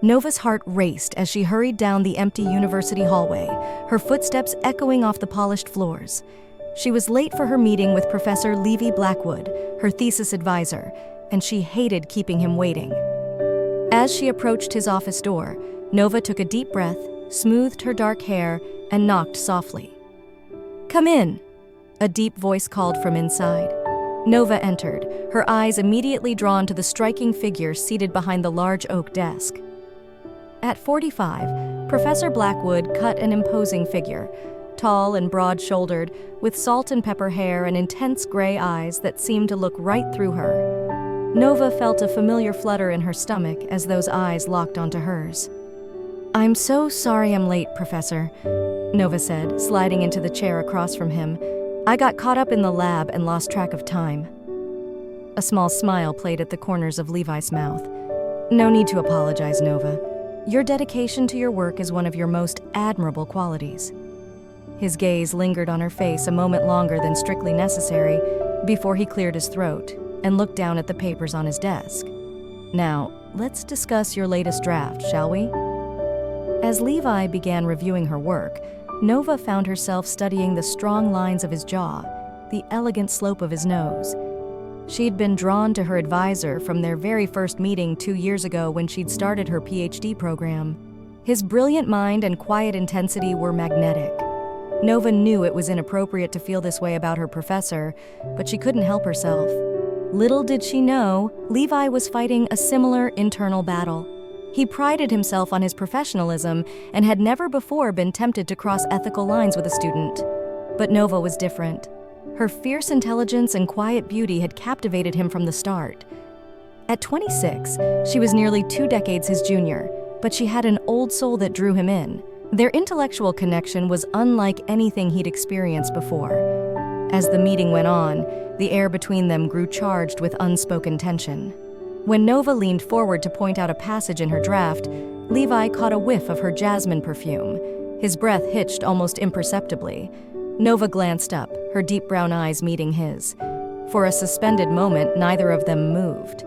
Nova's heart raced as she hurried down the empty university hallway, her footsteps echoing off the polished floors. She was late for her meeting with Professor Levi Blackwood, her thesis advisor, and she hated keeping him waiting. As she approached his office door, Nova took a deep breath, smoothed her dark hair, and knocked softly. "Come in," a deep voice called from inside. Nova entered, her eyes immediately drawn to the striking figure seated behind the large oak desk. At 45, Professor Blackwood cut an imposing figure, tall and broad-shouldered, with salt and pepper hair and intense gray eyes that seemed to look right through her. Nova felt a familiar flutter in her stomach as those eyes locked onto hers. "I'm so sorry I'm late, Professor," Nova said, sliding into the chair across from him. "I got caught up in the lab and lost track of time." A small smile played at the corners of Levi's mouth. "No need to apologize, Nova. Your dedication to your work is one of your most admirable qualities." His gaze lingered on her face a moment longer than strictly necessary before he cleared his throat and looked down at the papers on his desk. "Now, let's discuss your latest draft, shall we?" As Levi began reviewing her work, Nova found herself studying the strong lines of his jaw, the elegant slope of his nose. She'd been drawn to her advisor from their very first meeting 2 years ago when she'd started her PhD program. His brilliant mind and quiet intensity were magnetic. Nova knew it was inappropriate to feel this way about her professor, but she couldn't help herself. Little did she know, Levi was fighting a similar internal battle. He prided himself on his professionalism and had never before been tempted to cross ethical lines with a student. But Nova was different. Her fierce intelligence and quiet beauty had captivated him from the start. At 26, she was nearly 2 decades his junior, but she had an old soul that drew him in. Their intellectual connection was unlike anything he'd experienced before. As the meeting went on, the air between them grew charged with unspoken tension. When Nova leaned forward to point out a passage in her draft, Levi caught a whiff of her jasmine perfume. His breath hitched almost imperceptibly. Nova glanced up, her deep brown eyes meeting his. For a suspended moment, neither of them moved.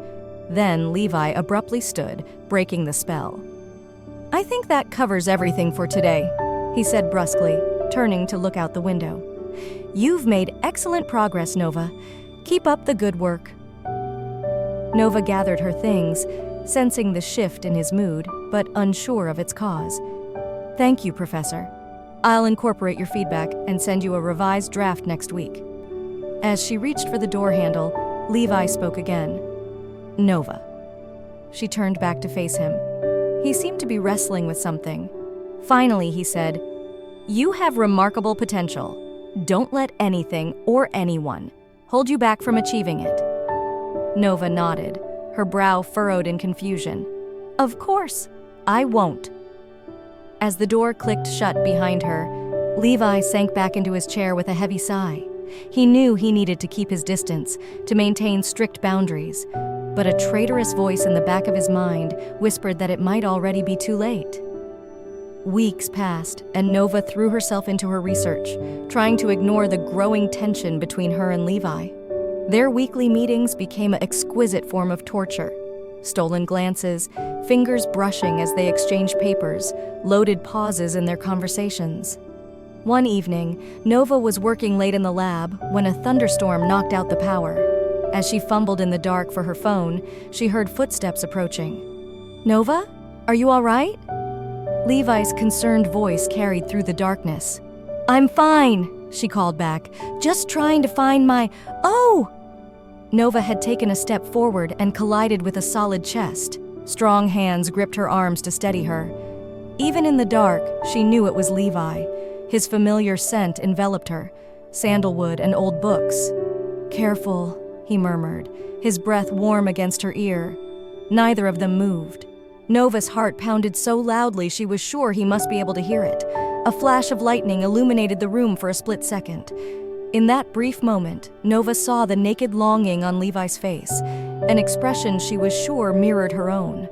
Then Levi abruptly stood, breaking the spell. "I think that covers everything for today," he said brusquely, turning to look out the window. "You've made excellent progress, Nova. Keep up the good work." Nova gathered her things, sensing the shift in his mood, but unsure of its cause. "Thank you, Professor. I'll incorporate your feedback and send you a revised draft next week." As she reached for the door handle, Levi spoke again. "Nova." She turned back to face him. He seemed to be wrestling with something. Finally, he said, "You have remarkable potential. Don't let anything or anyone hold you back from achieving it." Nova nodded, her brow furrowed in confusion. "Of course, I won't." As the door clicked shut behind her, Levi sank back into his chair with a heavy sigh. He knew he needed to keep his distance, to maintain strict boundaries, but a traitorous voice in the back of his mind whispered that it might already be too late. Weeks passed, and Nova threw herself into her research, trying to ignore the growing tension between her and Levi. Their weekly meetings became an exquisite form of torture. Stolen glances, fingers brushing as they exchanged papers, loaded pauses in their conversations. One evening, Nova was working late in the lab when a thunderstorm knocked out the power. As she fumbled in the dark for her phone, she heard footsteps approaching. "Nova? Are you all right?" Levi's concerned voice carried through the darkness. "I'm fine," she called back. "Just trying to find my— Oh!" Nova had taken a step forward and collided with a solid chest. Strong hands gripped her arms to steady her. Even in the dark, she knew it was Levi. His familiar scent enveloped her, sandalwood and old books. "Careful," he murmured, his breath warm against her ear. Neither of them moved. Nova's heart pounded so loudly she was sure he must be able to hear it. A flash of lightning illuminated the room for a split second. In that brief moment, Nova saw the naked longing on Levi's face, an expression she was sure mirrored her own.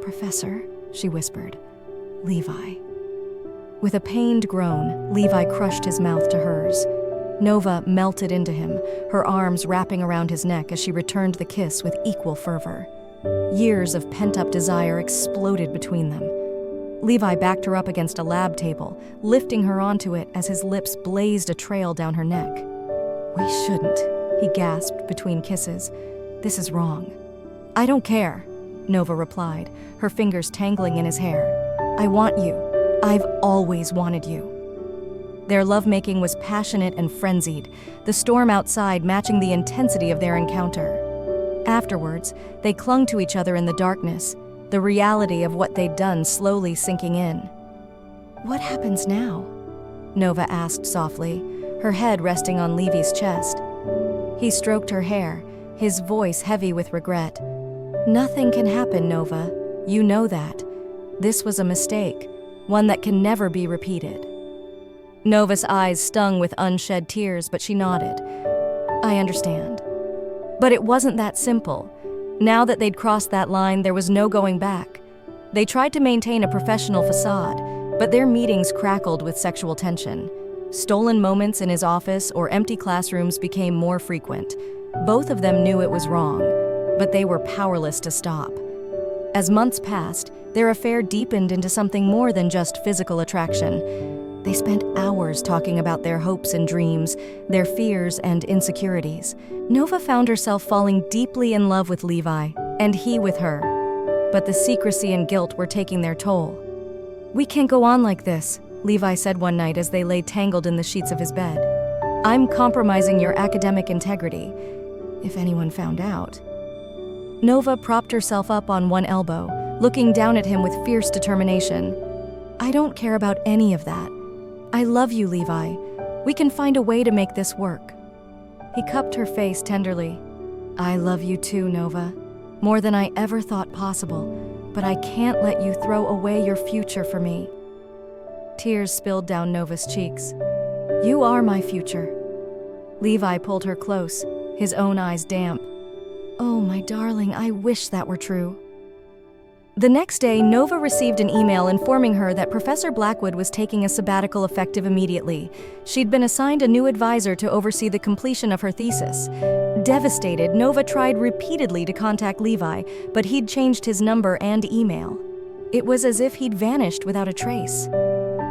"Professor," she whispered. "Levi." With a pained groan, Levi crushed his mouth to hers. Nova melted into him, her arms wrapping around his neck as she returned the kiss with equal fervor. Years of pent-up desire exploded between them. Levi backed her up against a lab table, lifting her onto it as his lips blazed a trail down her neck. "We shouldn't," he gasped between kisses. "This is wrong." "I don't care," Nova replied, her fingers tangling in his hair. "I want you. I've always wanted you." Their lovemaking was passionate and frenzied, the storm outside matching the intensity of their encounter. Afterwards, they clung to each other in the darkness, the reality of what they'd done slowly sinking in. "What happens now?" Nova asked softly, her head resting on Levi's chest. He stroked her hair, his voice heavy with regret. "Nothing can happen, Nova. You know that. This was a mistake, one that can never be repeated." Nova's eyes stung with unshed tears, but she nodded. "I understand." But it wasn't that simple. Now that they'd crossed that line, there was no going back. They tried to maintain a professional facade, but their meetings crackled with sexual tension. Stolen moments in his office or empty classrooms became more frequent. Both of them knew it was wrong, but they were powerless to stop. As months passed, their affair deepened into something more than just physical attraction. They spent hours talking about their hopes and dreams, their fears and insecurities. Nova found herself falling deeply in love with Levi, and he with her. But the secrecy and guilt were taking their toll. "We can't go on like this," Levi said one night as they lay tangled in the sheets of his bed. "I'm compromising your academic integrity, if anyone found out." Nova propped herself up on one elbow, looking down at him with fierce determination. "I don't care about any of that. I love you, Levi. We can find a way to make this work." He cupped her face tenderly. "I love you too, Nova. More than I ever thought possible, but I can't let you throw away your future for me." Tears spilled down Nova's cheeks. "You are my future." Levi pulled her close, his own eyes damp. "Oh, my darling, I wish that were true." The next day, Nova received an email informing her that Professor Blackwood was taking a sabbatical effective immediately. She'd been assigned a new advisor to oversee the completion of her thesis. Devastated, Nova tried repeatedly to contact Levi, but he'd changed his number and email. It was as if he'd vanished without a trace.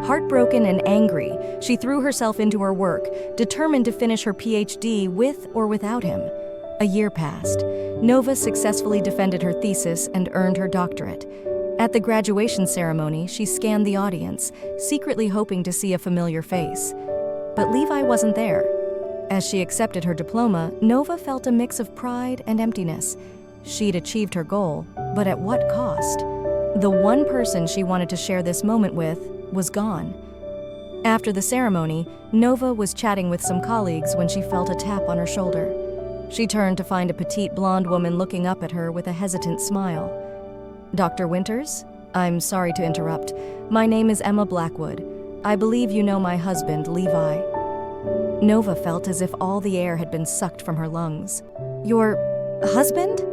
Heartbroken and angry, she threw herself into her work, determined to finish her PhD with or without him. A year passed. Nova successfully defended her thesis and earned her doctorate. At the graduation ceremony, she scanned the audience, secretly hoping to see a familiar face. But Levi wasn't there. As she accepted her diploma, Nova felt a mix of pride and emptiness. She'd achieved her goal, but at what cost? The one person she wanted to share this moment with was gone. After the ceremony, Nova was chatting with some colleagues when she felt a tap on her shoulder. She turned to find a petite blonde woman looking up at her with a hesitant smile. "Dr. Winters? I'm sorry to interrupt. My name is Emma Blackwood. I believe you know my husband, Levi." Nova felt as if all the air had been sucked from her lungs. "Your husband?"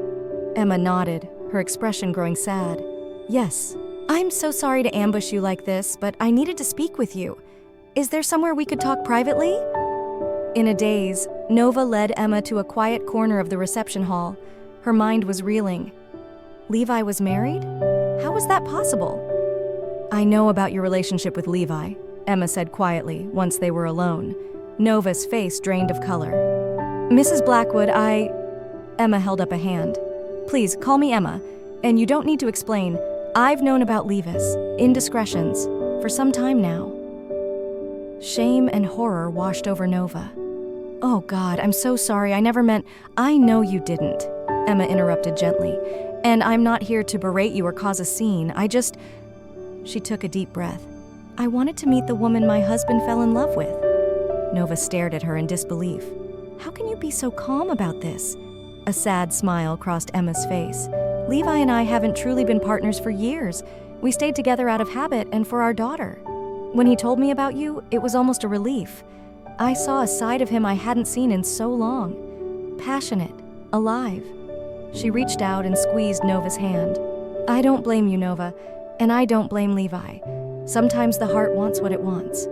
Emma nodded, her expression growing sad. "Yes. I'm so sorry to ambush you like this, but I needed to speak with you. Is there somewhere we could talk privately?" In a daze, Nova led Emma to a quiet corner of the reception hall. Her mind was reeling. Levi was married? How was that possible? "I know about your relationship with Levi," Emma said quietly, once they were alone. Nova's face drained of color. "Mrs. Blackwood, Emma held up a hand. "Please, call me Emma. And you don't need to explain. I've known about Levi's indiscretions for some time now." Shame and horror washed over Nova. "Oh God, I'm so sorry, I never meant—" "I know you didn't," Emma interrupted gently. "And I'm not here to berate you or cause a scene. She took a deep breath. "I wanted to meet the woman my husband fell in love with." Nova stared at her in disbelief. "How can you be so calm about this?" A sad smile crossed Emma's face. "Levi and I haven't truly been partners for years. We stayed together out of habit and for our daughter. When he told me about you, it was almost a relief. I saw a side of him I hadn't seen in so long. Passionate, alive." She reached out and squeezed Nova's hand. "I don't blame you, Nova, and I don't blame Levi. Sometimes the heart wants what it wants."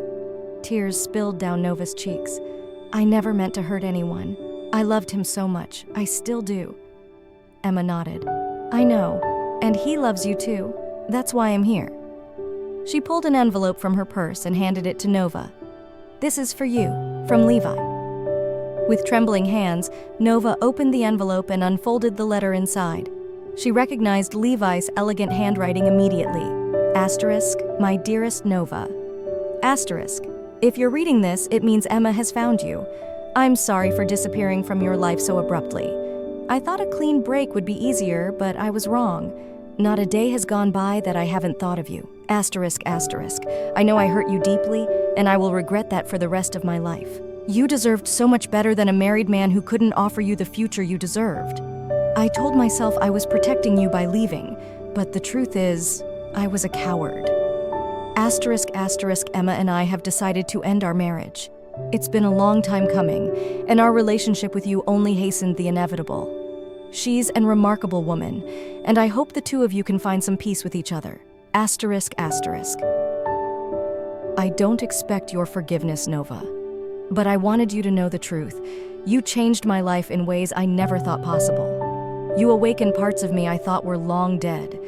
Tears spilled down Nova's cheeks. "I never meant to hurt anyone. I loved him so much. I still do." Emma nodded. I know, and he loves you too. That's why I'm here. She pulled an envelope from her purse and handed it to Nova. This is for you, from Levi. With trembling hands, Nova opened the envelope and unfolded the letter inside. She recognized Levi's elegant handwriting immediately. Asterisk, my dearest Nova. Asterisk, if you're reading this, it means Emma has found you. I'm sorry for disappearing from your life so abruptly. I thought a clean break would be easier, but I was wrong. Not a day has gone by that I haven't thought of you. Asterisk, asterisk. I know I hurt you deeply, and I will regret that for the rest of my life. You deserved so much better than a married man who couldn't offer you the future you deserved. I told myself I was protecting you by leaving, but the truth is, I was a coward. Asterisk, asterisk, Emma and I have decided to end our marriage. It's been a long time coming, and our relationship with you only hastened the inevitable. She's a remarkable woman, and I hope the two of you can find some peace with each other. Asterisk, asterisk. I don't expect your forgiveness, Nova, but I wanted you to know the truth. You changed my life in ways I never thought possible. You awakened parts of me I thought were long dead.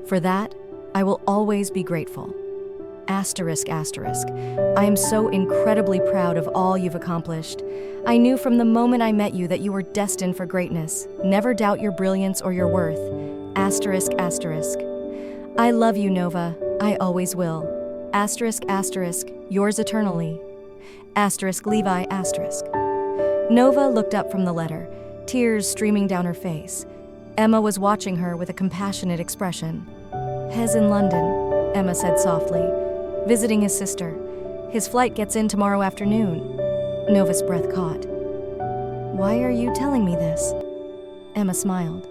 For that, I will always be grateful. Asterisk, asterisk. I am so incredibly proud of all you've accomplished. I knew from the moment I met you that you were destined for greatness. Never doubt your brilliance or your worth. Asterisk, asterisk. I love you, Nova. I always will. Asterisk, asterisk. Yours eternally. Asterisk, Levi, asterisk. Nova looked up from the letter, tears streaming down her face. Emma was watching her with a compassionate expression. Hez in London, Emma said softly, visiting his sister. His flight gets in tomorrow afternoon. Nova's breath caught. Why are you telling me this? Emma smiled.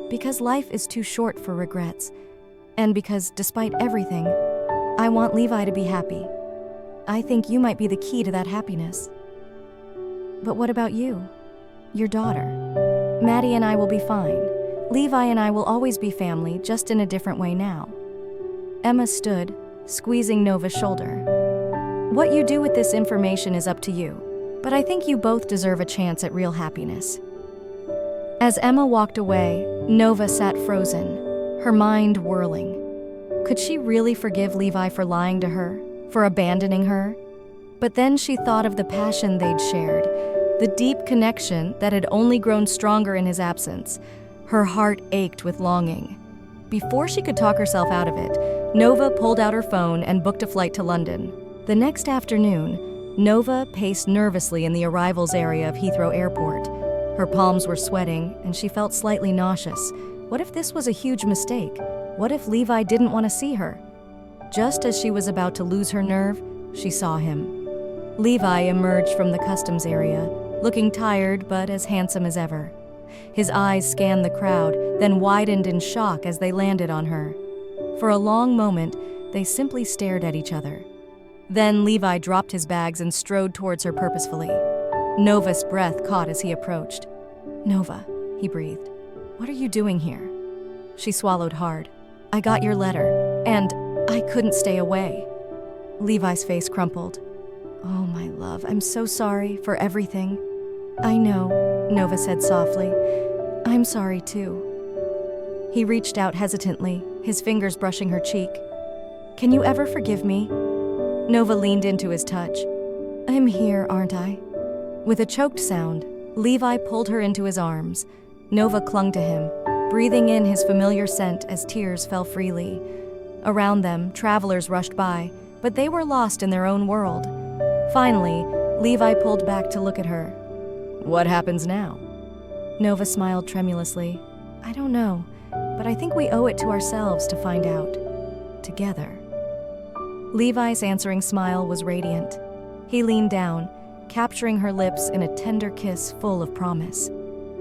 Because life is too short for regrets, and because, despite everything, I want Levi to be happy. I think you might be the key to that happiness. But what about you? Your daughter? Maddie and I will be fine. Levi and I will always be family, just in a different way now. Emma stood, squeezing Nova's shoulder. What you do with this information is up to you, but I think you both deserve a chance at real happiness. As Emma walked away, Nova sat frozen, her mind whirling. Could she really forgive Levi for lying to her, for abandoning her? But then she thought of the passion they'd shared, the deep connection that had only grown stronger in his absence. Her heart ached with longing. Before she could talk herself out of it, Nova pulled out her phone and booked a flight to London. The next afternoon, Nova paced nervously in the arrivals area of Heathrow Airport. Her palms were sweating, and she felt slightly nauseous. What if this was a huge mistake? What if Levi didn't want to see her? Just as she was about to lose her nerve, she saw him. Levi emerged from the customs area, looking tired but as handsome as ever. His eyes scanned the crowd, then widened in shock as they landed on her. For a long moment, they simply stared at each other. Then Levi dropped his bags and strode towards her purposefully. Nova's breath caught as he approached. "Nova," he breathed, "what are you doing here?" She swallowed hard. "I got your letter, and I couldn't stay away." Levi's face crumpled. "Oh, my love, I'm so sorry for everything." "I know," Nova said softly. "I'm sorry, too." He reached out hesitantly, his fingers brushing her cheek. "Can you ever forgive me?" Nova leaned into his touch. "I'm here, aren't I?" With a choked sound, Levi pulled her into his arms. Nova clung to him, breathing in his familiar scent as tears fell freely. Around them, travelers rushed by, but they were lost in their own world. Finally, Levi pulled back to look at her. "What happens now?" Nova smiled tremulously. "I don't know, but I think we owe it to ourselves to find out. Together." Levi's answering smile was radiant. He leaned down, capturing her lips in a tender kiss full of promise.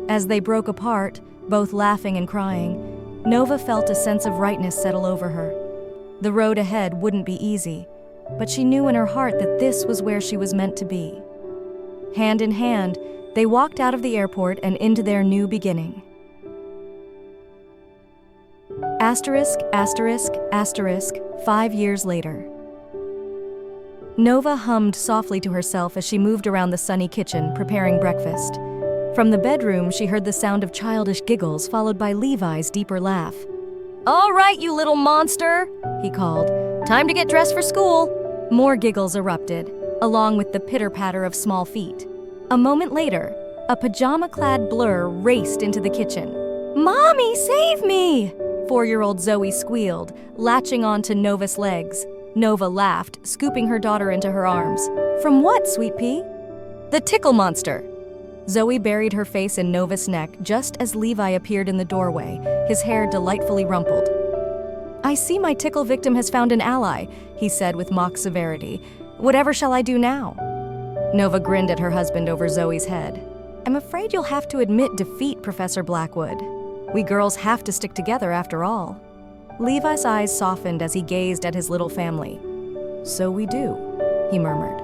As they broke apart, both laughing and crying, Nova felt a sense of rightness settle over her. The road ahead wouldn't be easy, but she knew in her heart that this was where she was meant to be. Hand in hand, they walked out of the airport and into their new beginning. Asterisk, asterisk, asterisk, 5 years later. Nova hummed softly to herself as she moved around the sunny kitchen, preparing breakfast. From the bedroom, she heard the sound of childish giggles followed by Levi's deeper laugh. "All right, you little monster," he called. "Time to get dressed for school." More giggles erupted, along with the pitter-patter of small feet. A moment later, a pajama-clad blur raced into the kitchen. "Mommy, save me!" 4-year-old Zoe squealed, latching onto Nova's legs. Nova laughed, scooping her daughter into her arms. "From what, sweet pea?" "The tickle monster." Zoe buried her face in Nova's neck just as Levi appeared in the doorway, his hair delightfully rumpled. "I see my tickle victim has found an ally," he said with mock severity. "Whatever shall I do now?" Nova grinned at her husband over Zoe's head. "I'm afraid you'll have to admit defeat, Professor Blackwood. We girls have to stick together after all." Levi's eyes softened as he gazed at his little family. "So we do," he murmured.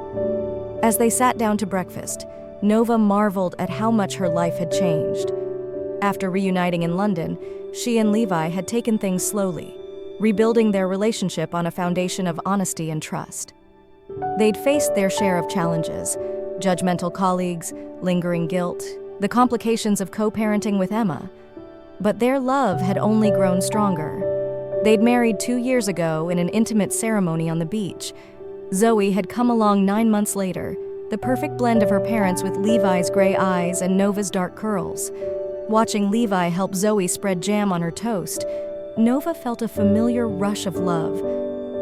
As they sat down to breakfast, Nova marveled at how much her life had changed. After reuniting in London, she and Levi had taken things slowly, rebuilding their relationship on a foundation of honesty and trust. They'd faced their share of challenges: judgmental colleagues, lingering guilt, the complications of co-parenting with Emma. But their love had only grown stronger. They'd married 2 years ago in an intimate ceremony on the beach. Zoe had come along 9 months later, the perfect blend of her parents with Levi's gray eyes and Nova's dark curls. Watching Levi help Zoe spread jam on her toast, Nova felt a familiar rush of love.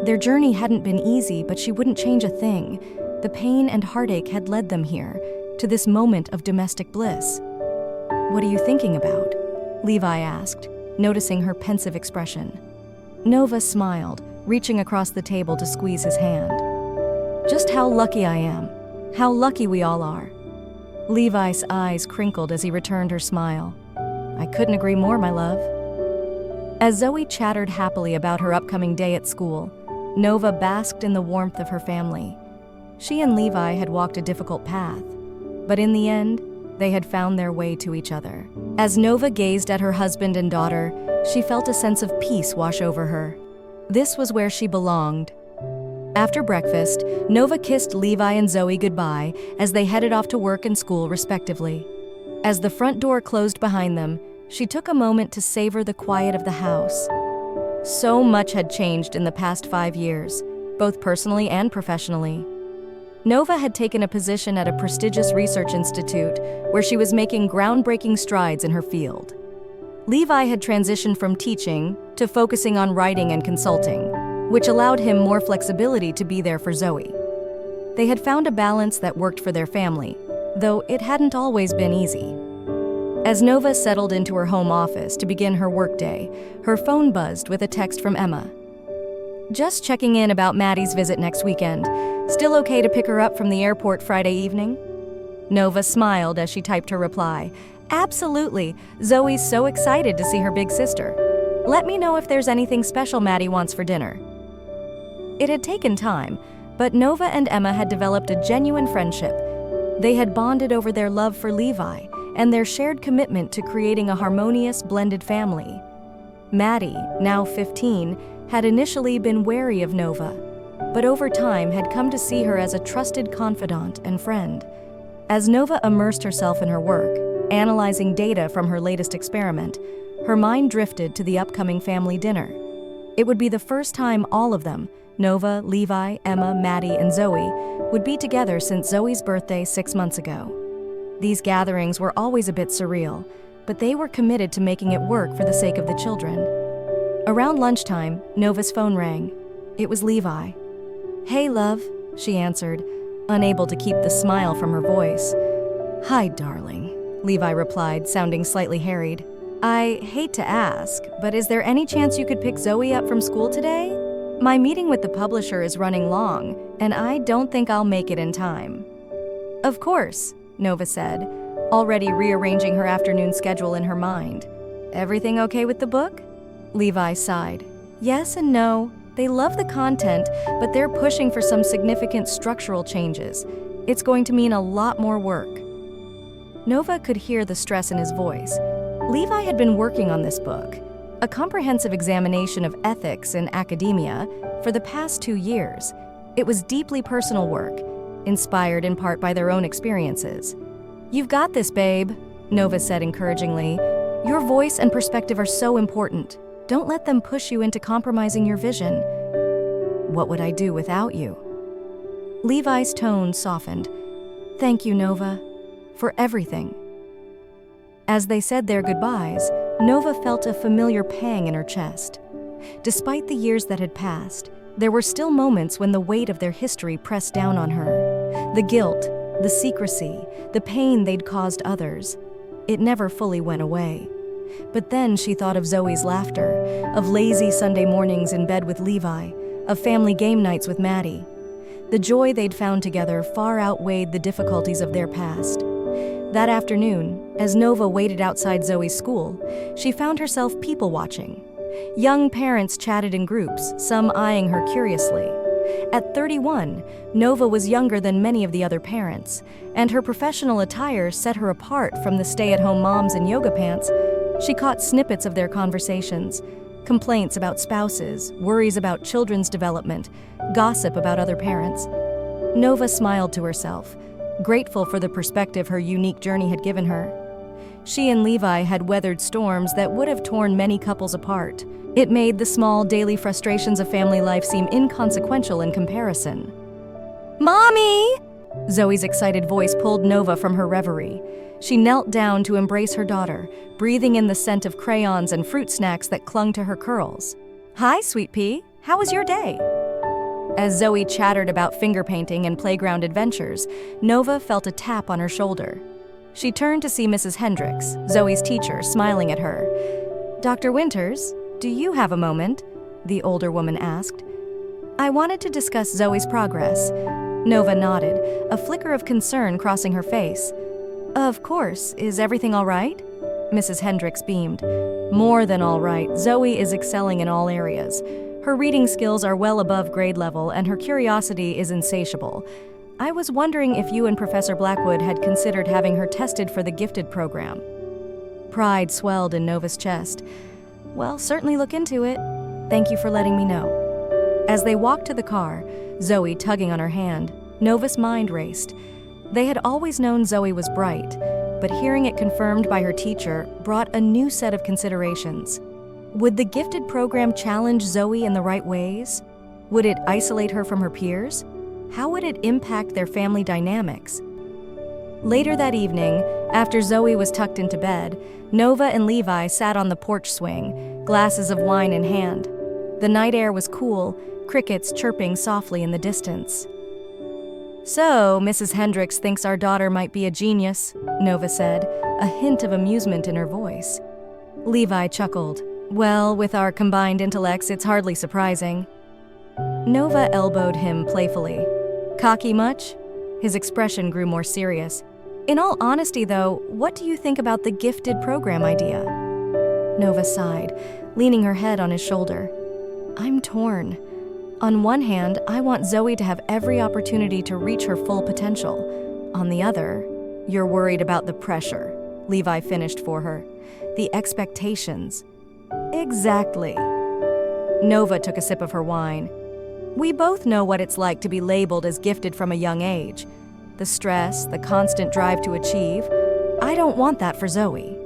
Their journey hadn't been easy, but she wouldn't change a thing. The pain and heartache had led them here, to this moment of domestic bliss. "What are you thinking about?" Levi asked, noticing her pensive expression. Nova smiled, reaching across the table to squeeze his hand. "Just how lucky I am. How lucky we all are." Levi's eyes crinkled as he returned her smile. "I couldn't agree more, my love." As Zoe chattered happily about her upcoming day at school, Nova basked in the warmth of her family. She and Levi had walked a difficult path, but in the end, they had found their way to each other. As Nova gazed at her husband and daughter, she felt a sense of peace wash over her. This was where she belonged. After breakfast, Nova kissed Levi and Zoe goodbye as they headed off to work and school respectively. As the front door closed behind them, she took a moment to savor the quiet of the house. So much had changed in the past 5 years, both personally and professionally. Nova had taken a position at a prestigious research institute where she was making groundbreaking strides in her field. Levi had transitioned from teaching to focusing on writing and consulting, which allowed him more flexibility to be there for Zoe. They had found a balance that worked for their family, though it hadn't always been easy. As Nova settled into her home office to begin her workday, her phone buzzed with a text from Emma. "Just checking in about Maddie's visit next weekend. Still okay to pick her up from the airport Friday evening?" Nova smiled as she typed her reply. "Absolutely. Zoe's so excited to see her big sister. Let me know if there's anything special Maddie wants for dinner." It had taken time, but Nova and Emma had developed a genuine friendship. They had bonded over their love for Levi and their shared commitment to creating a harmonious, blended family. Maddie, now 15, had initially been wary of Nova, but over time had come to see her as a trusted confidant and friend. As Nova immersed herself in her work, analyzing data from her latest experiment, her mind drifted to the upcoming family dinner. It would be the first time all of them, Nova, Levi, Emma, Maddie, and Zoe, would be together since Zoe's birthday 6 months ago. These gatherings were always a bit surreal, but they were committed to making it work for the sake of the children. Around lunchtime, Nova's phone rang. It was Levi. "Hey, love," she answered, unable to keep the smile from her voice. "Hi, darling," Levi replied, sounding slightly harried. "I hate to ask, but is there any chance you could pick Zoe up from school today? My meeting with the publisher is running long, and I don't think I'll make it in time." "Of course," Nova said, already rearranging her afternoon schedule in her mind. "Everything okay with the book?" Levi sighed. "Yes and no. They love the content, but they're pushing for some significant structural changes. It's going to mean a lot more work." Nova could hear the stress in his voice. Levi had been working on this book, a comprehensive examination of ethics in academia, for the past 2 years. It was deeply personal work, inspired in part by their own experiences. "You've got this, babe," Nova said encouragingly. Your voice and perspective are so important. Don't let them push you into compromising your vision. What would I do without you? Levi's tone softened. Thank you, Nova, for everything. As they said their goodbyes, Nova felt a familiar pang in her chest. Despite the years that had passed, there were still moments when the weight of their history pressed down on her. The guilt, the secrecy, the pain they'd caused others. It never fully went away. But then she thought of Zoe's laughter, of lazy Sunday mornings in bed with Levi, of family game nights with Maddie. The joy they'd found together far outweighed the difficulties of their past. That afternoon, as Nova waited outside Zoe's school, she found herself people-watching. Young parents chatted in groups, some eyeing her curiously. At 31, Nova was younger than many of the other parents, and her professional attire set her apart from the stay-at-home moms in yoga pants. She caught snippets of their conversations, complaints about spouses, worries about children's development, gossip about other parents. Nova smiled to herself, grateful for the perspective her unique journey had given her. She and Levi had weathered storms that would have torn many couples apart. It made the small daily frustrations of family life seem inconsequential in comparison. Mommy! Zoe's excited voice pulled Nova from her reverie. She knelt down to embrace her daughter, breathing in the scent of crayons and fruit snacks that clung to her curls. Hi, Sweet Pea. How was your day? As Zoe chattered about finger painting and playground adventures, Nova felt a tap on her shoulder. She turned to see Mrs. Hendricks, Zoe's teacher, smiling at her. Dr. Winters, do you have a moment? The older woman asked. I wanted to discuss Zoe's progress. Nova nodded, a flicker of concern crossing her face. Of course. Is everything all right? Mrs. Hendricks beamed. More than all right. Zoe is excelling in all areas. Her reading skills are well above grade level, and her curiosity is insatiable. I was wondering if you and Professor Blackwood had considered having her tested for the gifted program. Pride swelled in Nova's chest. Well, certainly look into it. Thank you for letting me know. As they walked to the car, Zoe tugging on her hand, Nova's mind raced. They had always known Zoe was bright, but hearing it confirmed by her teacher brought a new set of considerations. Would the gifted program challenge Zoe in the right ways? Would it isolate her from her peers? How would it impact their family dynamics? Later that evening, after Zoe was tucked into bed, Nova and Levi sat on the porch swing, glasses of wine in hand. The night air was cool, crickets chirping softly in the distance. So, Mrs. Hendricks thinks our daughter might be a genius, Nova said, a hint of amusement in her voice. Levi chuckled. Well, with our combined intellects, it's hardly surprising. Nova elbowed him playfully. Cocky much? His expression grew more serious. In all honesty, though, what do you think about the gifted program idea? Nova sighed, leaning her head on his shoulder. I'm torn. On one hand, I want Zoe to have every opportunity to reach her full potential. On the other, you're worried about the pressure, Levi finished for her. The expectations. Exactly. Nova took a sip of her wine. We both know what it's like to be labeled as gifted from a young age. The stress, the constant drive to achieve. I don't want that for Zoe.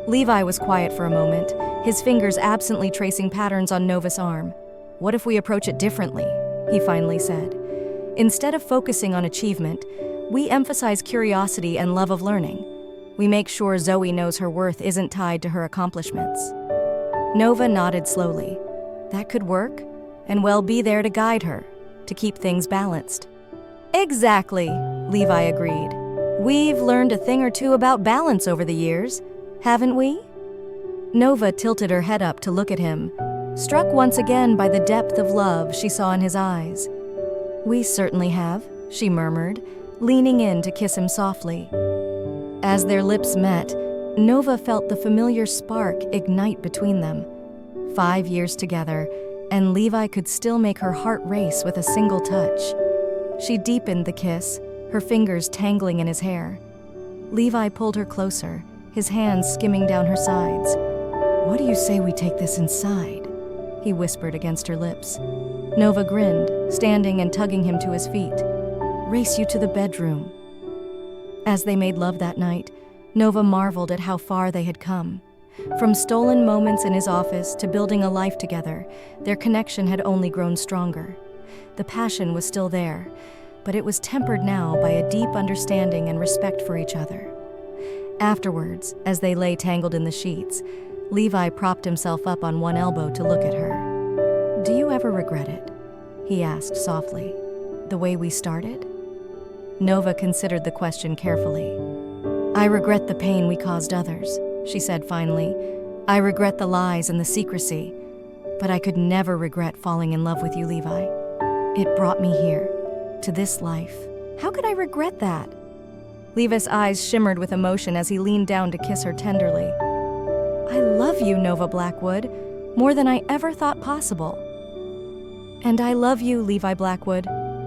Levi was quiet for a moment, his fingers absently tracing patterns on Nova's arm. What if we approach it differently? He finally said. Instead of focusing on achievement, we emphasize curiosity and love of learning. We make sure Zoe knows her worth isn't tied to her accomplishments. Nova nodded slowly. That could work, and we'll be there to guide her, to keep things balanced. Exactly, Levi agreed. We've learned a thing or two about balance over the years, haven't we? Nova tilted her head up to look at him, struck once again by the depth of love she saw in his eyes. We certainly have, she murmured, leaning in to kiss him softly. As their lips met, Nova felt the familiar spark ignite between them. 5 years together, and Levi could still make her heart race with a single touch. She deepened the kiss, her fingers tangling in his hair. Levi pulled her closer, his hands skimming down her sides. What do you say we take this inside? He whispered against her lips. Nova grinned, standing and tugging him to his feet. Race you to the bedroom. As they made love that night, Nova marveled at how far they had come. From stolen moments in his office to building a life together, their connection had only grown stronger. The passion was still there, but it was tempered now by a deep understanding and respect for each other. Afterwards, as they lay tangled in the sheets, Levi propped himself up on one elbow to look at her. "Do you ever regret it?" he asked softly. "The way we started?" Nova considered the question carefully. "I regret the pain we caused others," she said finally. "I regret the lies and the secrecy, but I could never regret falling in love with you, Levi. It brought me here, to this life. How could I regret that?" Levi's eyes shimmered with emotion as he leaned down to kiss her tenderly. "I love you, Nova Blackwood, more than I ever thought possible." "And I love you, Levi Blackwood,"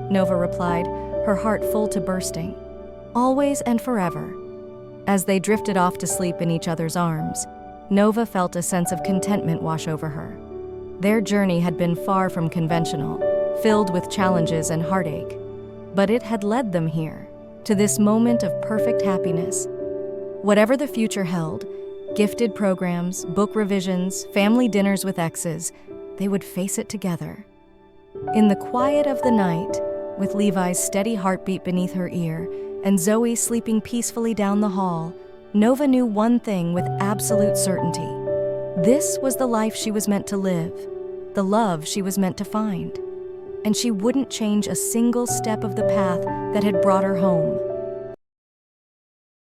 Nova replied, her heart full to bursting. "Always and forever." As they drifted off to sleep in each other's arms, Nova felt a sense of contentment wash over her. Their journey had been far from conventional, filled with challenges and heartache, but it had led them here, to this moment of perfect happiness. Whatever the future held, gifted programs, book revisions, family dinners with exes, they would face it together. In the quiet of the night, with Levi's steady heartbeat beneath her ear and Zoe sleeping peacefully down the hall, Nova knew one thing with absolute certainty. This was the life she was meant to live, the love she was meant to find. And she wouldn't change a single step of the path that had brought her home.